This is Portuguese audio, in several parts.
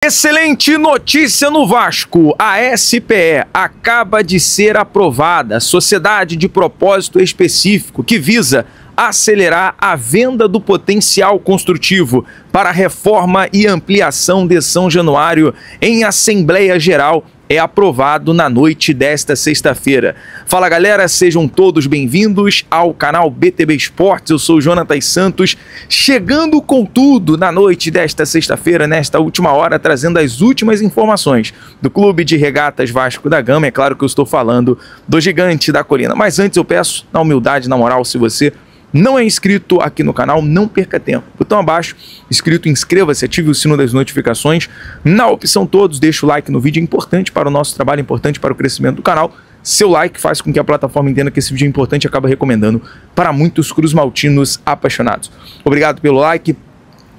Excelente notícia no Vasco. A SPE acaba de ser aprovada, Sociedade de Propósito Específico, que visa acelerar a venda do potencial construtivo para reforma e ampliação de São Januário em Assembleia Geral. É aprovado na noite desta sexta-feira. Fala galera, sejam todos bem-vindos ao canal BTB Esportes. Eu sou o Jonatas Santos, chegando com tudo na noite desta sexta-feira, nesta última hora, trazendo as últimas informações do Clube de Regatas Vasco da Gama. É claro que eu estou falando do Gigante da Colina. Mas antes eu peço, na humildade, na moral, se você não é inscrito aqui no canal, não perca tempo. Botão abaixo, escrito inscreva-se, ative o sino das notificações. Na opção todos, deixa o like no vídeo, é importante para o nosso trabalho, é importante para o crescimento do canal. Seu like faz com que a plataforma entenda que esse vídeo é importante e acaba recomendando para muitos cruzmaltinos apaixonados. Obrigado pelo like,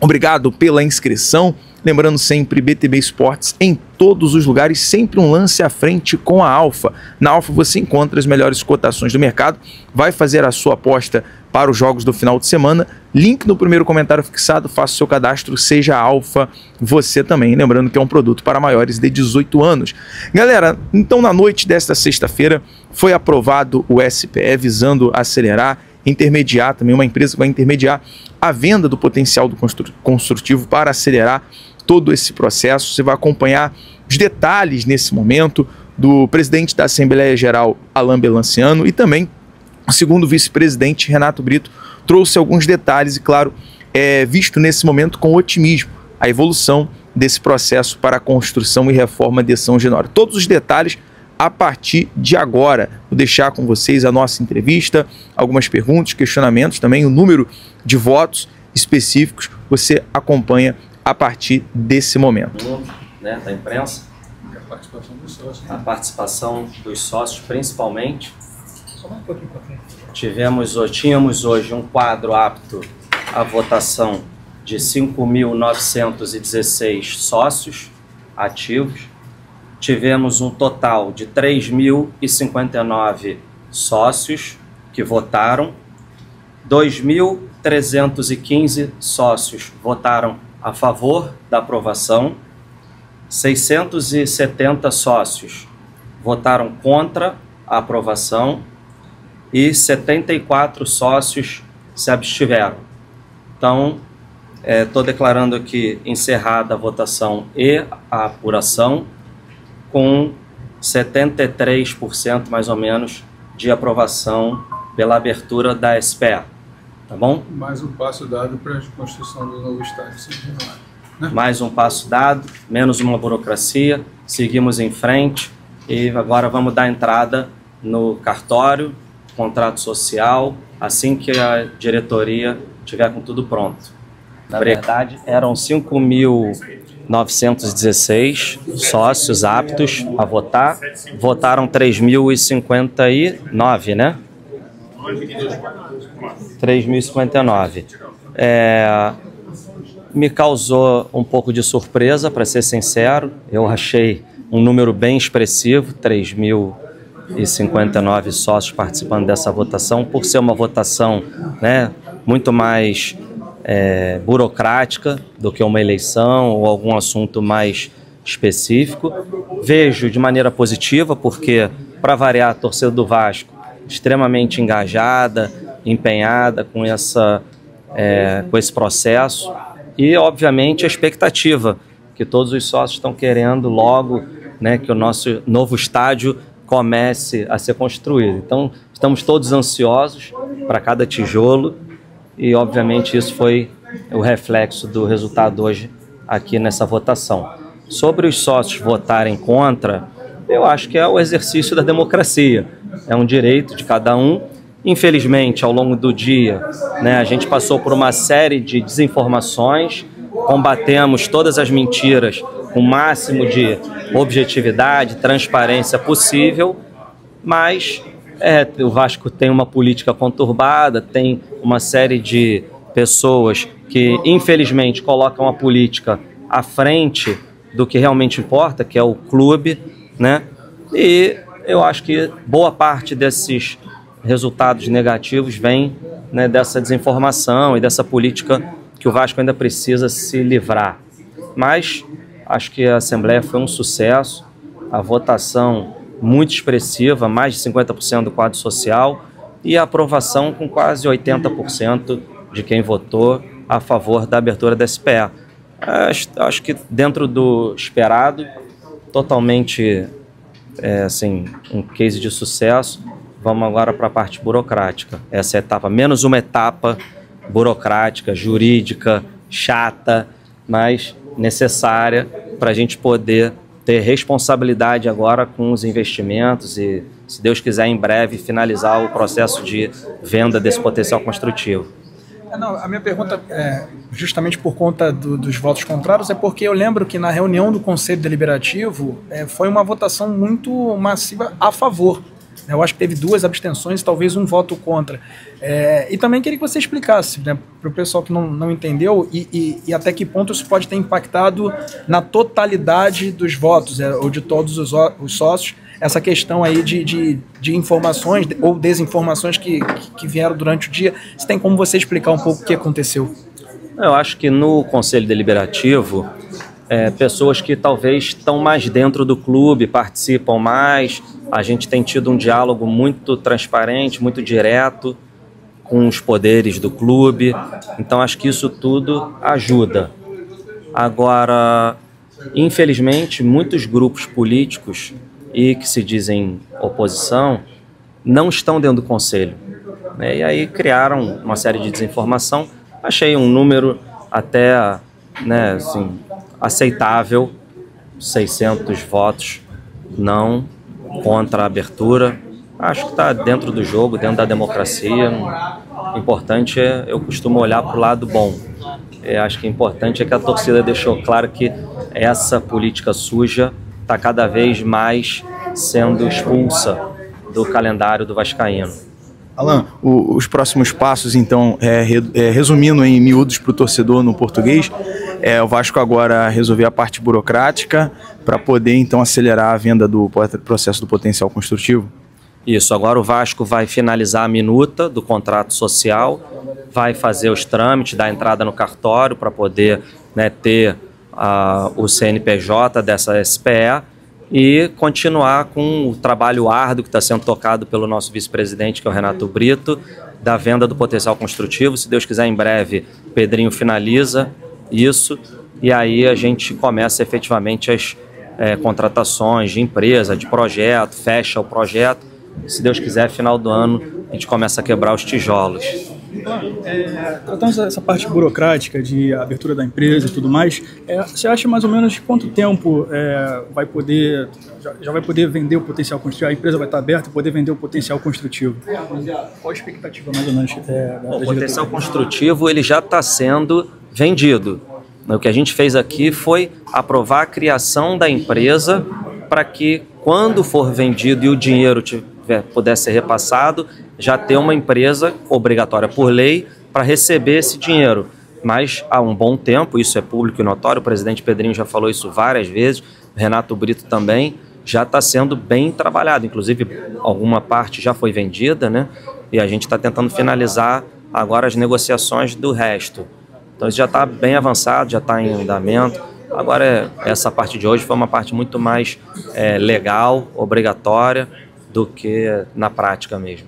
obrigado pela inscrição. Lembrando sempre, BTB Esportes em todos os lugares, sempre um lance à frente com a Alfa. Na Alfa você encontra as melhores cotações do mercado, vai fazer a sua aposta para os jogos do final de semana. Link no primeiro comentário fixado, faça o seu cadastro, seja Alfa você também. Lembrando que é um produto para maiores de 18 anos. Galera, então na noite desta sexta-feira foi aprovado o SPE visando acelerar, intermediar também, uma empresa que vai intermediar a venda do potencial do construtivo para acelerar todo esse processo. Você vai acompanhar os detalhes nesse momento do presidente da Assembleia Geral, Alain Belanciano, e também o segundo vice-presidente, Renato Brito, trouxe alguns detalhes e, claro, visto nesse momento com otimismo a evolução desse processo para a construção e reforma de São Januário. Todos os detalhes a partir de agora. Vou deixar com vocês a nossa entrevista, algumas perguntas, questionamentos, também o número de votos específicos você acompanha a partir desse momento. Né, da imprensa, a participação dos sócios. A participação dos sócios, principalmente. Só um pouquinho para frente. Tínhamos hoje um quadro apto à votação de 5.916 sócios ativos. Tivemos um total de 3.059 sócios que votaram. 2.315 sócios votaram a favor da aprovação. 670 sócios votaram contra a aprovação e 74 sócios se abstiveram. Então, estou declarando aqui encerrada a votação e a apuração, com 73% mais ou menos de aprovação pela abertura da SPE. Tá bom? Mais um passo dado para a construção do novo estádio São Januário, né? Mais um passo dado, menos uma burocracia, seguimos em frente e agora vamos dar entrada no cartório, contrato social, assim que a diretoria tiver com tudo pronto. Na verdade, eram 5.916 sócios aptos a votar, votaram 3.059, né? 3.059. Me causou um pouco de surpresa, para ser sincero. Eu achei um número bem expressivo, 3.059 sócios participando dessa votação, por ser uma votação, né, muito mais burocrática do que uma eleição ou algum assunto mais específico. Vejo de maneira positiva, porque, para variar, a torcida do Vasco extremamente engajada, empenhada com esse processo e, obviamente, a expectativa que todos os sócios estão querendo logo, né, que o nosso novo estádio comece a ser construído. Então, estamos todos ansiosos para cada tijolo e, obviamente, isso foi o reflexo do resultado hoje aqui nessa votação. Sobre os sócios votarem contra, eu acho que é o exercício da democracia. É um direito de cada um. Infelizmente, ao longo do dia, né, a gente passou por uma série de desinformações, combatemos todas as mentiras com o máximo de objetividade, transparência possível, mas o Vasco tem uma política conturbada, tem uma série de pessoas que, infelizmente, colocam a política à frente do que realmente importa, que é o clube, né? E eu acho que boa parte desses resultados negativos vem, né, dessa desinformação e dessa política que o Vasco ainda precisa se livrar. Mas Acho que a Assembleia foi um sucesso, a votação muito expressiva, mais de 50% do quadro social, e a aprovação com quase 80% de quem votou a favor da abertura da SPE. Acho que dentro do esperado, totalmente assim, um case de sucesso. Vamos agora para a parte burocrática. Essa etapa, menos uma etapa burocrática, jurídica, chata, mas necessária para a gente poder ter responsabilidade agora com os investimentos e, se Deus quiser, em breve finalizar o processo de venda desse potencial construtivo. Não, a minha pergunta, justamente por conta dos votos contrários, é porque eu lembro que na reunião do Conselho Deliberativo foi uma votação muito massiva a favor. Eu acho que teve 2 abstenções e talvez um voto contra. E também queria que você explicasse, né, para o pessoal que não entendeu e até que ponto isso pode ter impactado na totalidade dos votos, ou de todos os sócios, essa questão aí de informações ou desinformações que vieram durante o dia. Se tem como você explicar um pouco o que aconteceu? Eu acho que no Conselho Deliberativo, pessoas que talvez estão mais dentro do clube, participam mais. A gente tem tido um diálogo muito transparente, muito direto com os poderes do clube. Então acho que isso tudo ajuda. Agora, infelizmente, muitos grupos políticos e que se dizem oposição não estão dentro do Conselho, né? E aí criaram uma série de desinformação. Achei um número até, né, assim, aceitável, 600 votos não contra a abertura. Acho que está dentro do jogo, dentro da democracia. O importante eu costumo olhar para o lado bom. Acho que o importante é que a torcida deixou claro que essa política suja está cada vez mais sendo expulsa do calendário do vascaíno. Alan, os próximos passos, então, resumindo em miúdos para o torcedor no português, o Vasco agora resolver a parte burocrática para poder, então, acelerar a venda do processo do potencial construtivo? Isso, agora o Vasco vai finalizar a minuta do contrato social, vai fazer os trâmites, dar entrada no cartório para poder, né, ter o CNPJ dessa SPE e continuar com o trabalho árduo que está sendo tocado pelo nosso vice-presidente, que é o Renato Brito, da venda do potencial construtivo. Se Deus quiser, em breve, Pedrinho finaliza isso e aí a gente começa efetivamente as contratações de empresa, de projeto, fecha o projeto. Se Deus quiser, final do ano, a gente começa a quebrar os tijolos. Tratando essa parte burocrática de abertura da empresa e tudo mais, você acha mais ou menos quanto tempo já vai poder vender o potencial construtivo? A empresa vai estar aberta e poder vender o potencial construtivo? Qual a expectativa mais ou menos? O potencial construtivo ele já está sendo vendido. O que a gente fez aqui foi aprovar a criação da empresa para que, quando for vendido e o dinheiro puder ser repassado, já ter uma empresa obrigatória por lei para receber esse dinheiro. Mas há um bom tempo, isso é público e notório, o presidente Pedrinho já falou isso várias vezes, Renato Brito também, já está sendo bem trabalhado. Inclusive, alguma parte já foi vendida, né? E a gente está tentando finalizar agora as negociações do resto. Então isso já está bem avançado, já está em andamento. Agora, essa parte de hoje foi uma parte muito mais legal, obrigatória, do que na prática mesmo.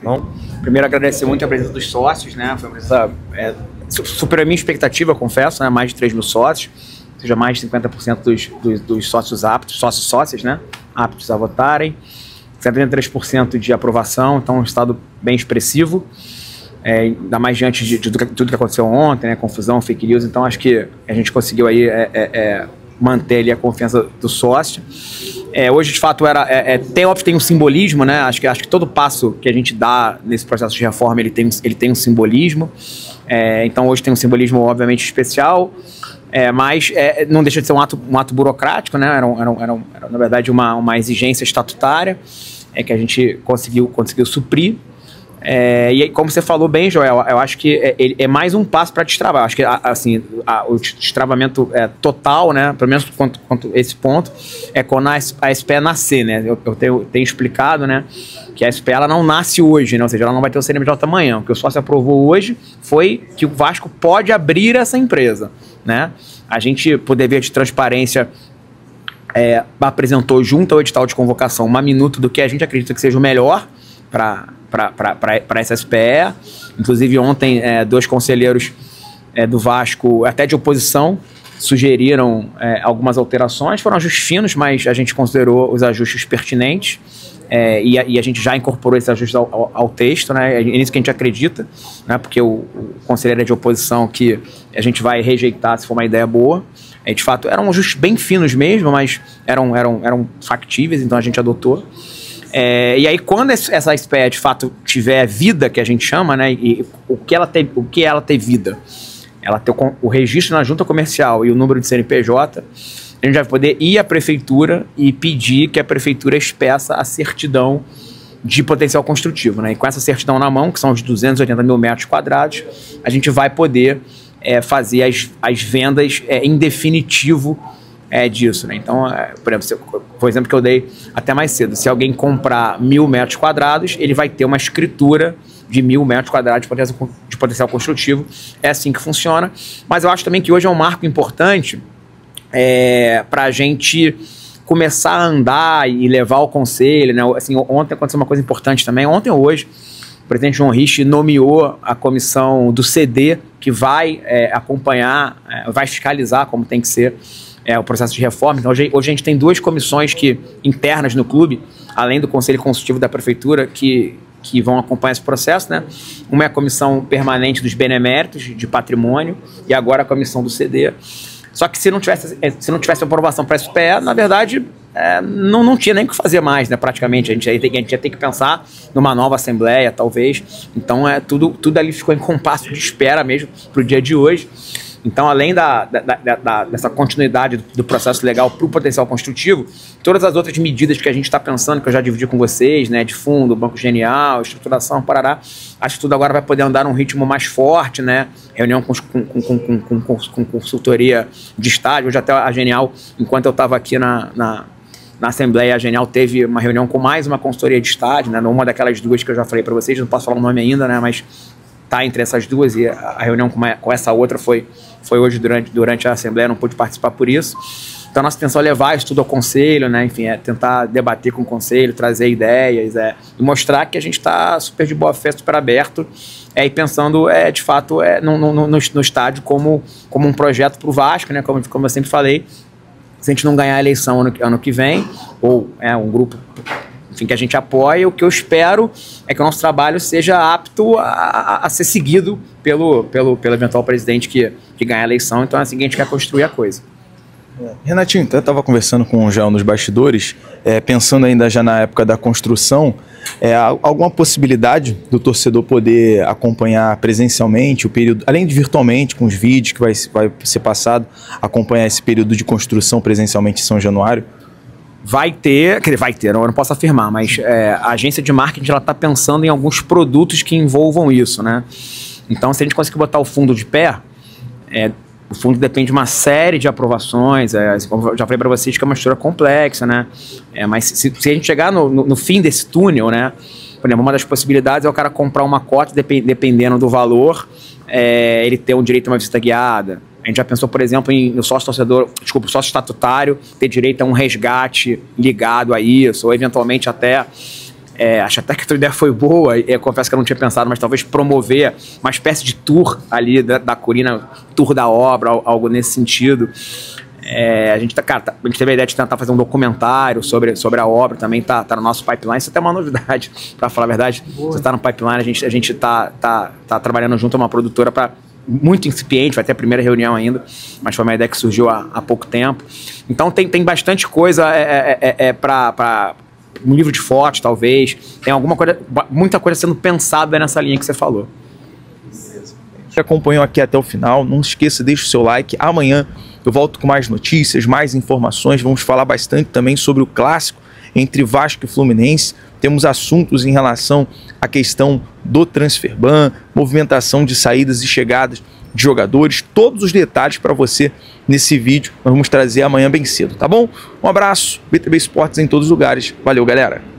Bom, primeiro agradecer muito a presença dos sócios, né? Foi uma presença, superou a minha expectativa, confesso, né? Mais de 3 mil sócios, ou seja, mais de 50% dos sócios aptos, sócios, né? Aptos a votarem, 73% de aprovação, então um resultado bem expressivo, ainda mais diante de tudo que aconteceu ontem, né? Confusão, fake news, então acho que a gente conseguiu aí manter ali a confiança do sócio. Hoje, de fato, tem um simbolismo, né? Acho que todo passo que a gente dá nesse processo de reforma, ele tem um simbolismo. Então, hoje tem um simbolismo, obviamente, especial, mas não deixa de ser um ato burocrático, né? Era na verdade, uma exigência estatutária que a gente conseguiu suprir. E aí, como você falou bem, Joel, eu acho que é mais um passo para destravar. Acho que assim, o destravamento total, né, pelo menos quanto esse ponto, é quando a SPE nascer, né? Eu tenho explicado, né, que a SPE ela não nasce hoje, né? Ou seja, ela não vai ter o CNPJ amanhã. O que o sócio aprovou hoje foi que o Vasco pode abrir essa empresa, né? A gente, por dever de transparência, apresentou junto ao edital de convocação uma minuta do que a gente acredita que seja o melhor para essa SPE. Inclusive ontem 2 conselheiros do Vasco, até de oposição, sugeriram algumas alterações. Foram ajustes finos, mas a gente considerou os ajustes pertinentes e a gente já incorporou esses ajustes ao texto, né? É nisso que a gente acredita, né? Porque o conselheiro é de oposição que a gente vai rejeitar se for uma ideia boa. De fato, eram ajustes bem finos mesmo, mas eram factíveis, então a gente adotou. E aí, quando essa SPE de fato tiver vida, que a gente chama, né? E o que ela ter vida? Ela ter o registro na junta comercial e o número de CNPJ, a gente vai poder ir à prefeitura e pedir que a prefeitura expeça a certidão de potencial construtivo, né? E com essa certidão na mão, que são os 280 mil metros quadrados, a gente vai poder fazer as vendas em definitivo disso, né? Então, por exemplo, foi o exemplo que eu dei até mais cedo. Se alguém comprar 1.000 metros quadrados, ele vai ter uma escritura de 1.000 metros quadrados de potencial construtivo. É assim que funciona. Mas eu acho também que hoje é um marco importante para a gente começar a andar e levar o conselho, né? Assim, ontem aconteceu uma coisa importante também. Ontem ou hoje, o presidente João Risch nomeou a comissão do CD, que vai acompanhar, vai fiscalizar como tem que ser o processo de reforma. Então, hoje a gente tem 2 comissões internas no clube, além do Conselho Consultivo da Prefeitura, que vão acompanhar esse processo, né? Uma é a comissão permanente dos beneméritos de patrimônio e agora a comissão do CD. Só que se não tivesse aprovação para a SPE, na verdade, não tinha nem o que fazer mais, né? Praticamente. A gente ia ter que pensar numa nova assembleia, talvez. Então, tudo ali ficou em compasso de espera mesmo para o dia de hoje. Então, além dessa continuidade do processo legal para o potencial construtivo, todas as outras medidas que a gente está pensando, que eu já dividi com vocês, né, de fundo, Banco Genial, estruturação, parará, acho que tudo agora vai poder andar num ritmo mais forte, né? Reunião com consultoria de estádio. Hoje até a Genial, enquanto eu estava aqui na Assembleia, a Genial teve uma reunião com mais uma consultoria de estádio, né? Uma daquelas 2 que eu já falei para vocês, não posso falar o nome ainda, né? Mas tá entre essas 2 e a reunião com essa outra foi hoje durante a Assembleia, não pude participar por isso. Então, nossa intenção é levar isso tudo ao Conselho, né? Enfim, tentar debater com o Conselho, trazer ideias, e mostrar que a gente está super de boa fé, super aberto, e pensando, de fato, no estádio como um projeto para o Vasco, né? Como eu sempre falei, se a gente não ganhar a eleição ano que vem, ou um grupo, enfim, que a gente apoia, o que eu espero é que o nosso trabalho seja apto a ser seguido pelo eventual presidente que ganhar a eleição. Então, assim, a gente quer construir a coisa. Renatinho, então eu estava conversando com o João nos bastidores, pensando ainda já na época da construção, alguma possibilidade do torcedor poder acompanhar presencialmente o período, além de virtualmente, com os vídeos que vai ser passado, acompanhar esse período de construção presencialmente em São Januário? Vai ter, eu não posso afirmar, mas a agência de marketing está pensando em alguns produtos que envolvam isso, né? Então, se a gente conseguir botar o fundo de pé, o fundo depende de uma série de aprovações, como eu já falei para vocês que é uma estrutura complexa, né? Mas se a gente chegar no fim desse túnel, né? Por exemplo, uma das possibilidades é o cara comprar uma cota, dependendo do valor, ele ter um direito a uma visita guiada. A gente já pensou, por exemplo, no sócio estatutário ter direito a um resgate ligado a isso, ou eventualmente até, acho até que a tua ideia foi boa, confesso que eu não tinha pensado, mas talvez promover uma espécie de tour ali da Corina, tour da obra, algo nesse sentido. A gente teve a ideia de tentar fazer um documentário sobre a obra, também tá no nosso pipeline. Isso é até uma novidade, para falar a verdade. Você está no pipeline, a gente tá trabalhando junto a uma produtora muito incipiente, vai ter a primeira reunião ainda, mas foi uma ideia que surgiu há pouco tempo. Então tem bastante coisa para um livro de fotos, talvez. Tem muita coisa sendo pensada nessa linha que você falou. Que acompanhou aqui até o final, não esqueça, deixa o seu like. Amanhã eu volto com mais notícias, mais informações. Vamos falar bastante também sobre o clássico entre Vasco e Fluminense. Temos assuntos em relação à questão do transfer ban, movimentação de saídas e chegadas de jogadores, todos os detalhes para você nesse vídeo. Nós vamos trazer amanhã bem cedo, tá bom? Um abraço, BTB Esportes em todos os lugares. Valeu, galera!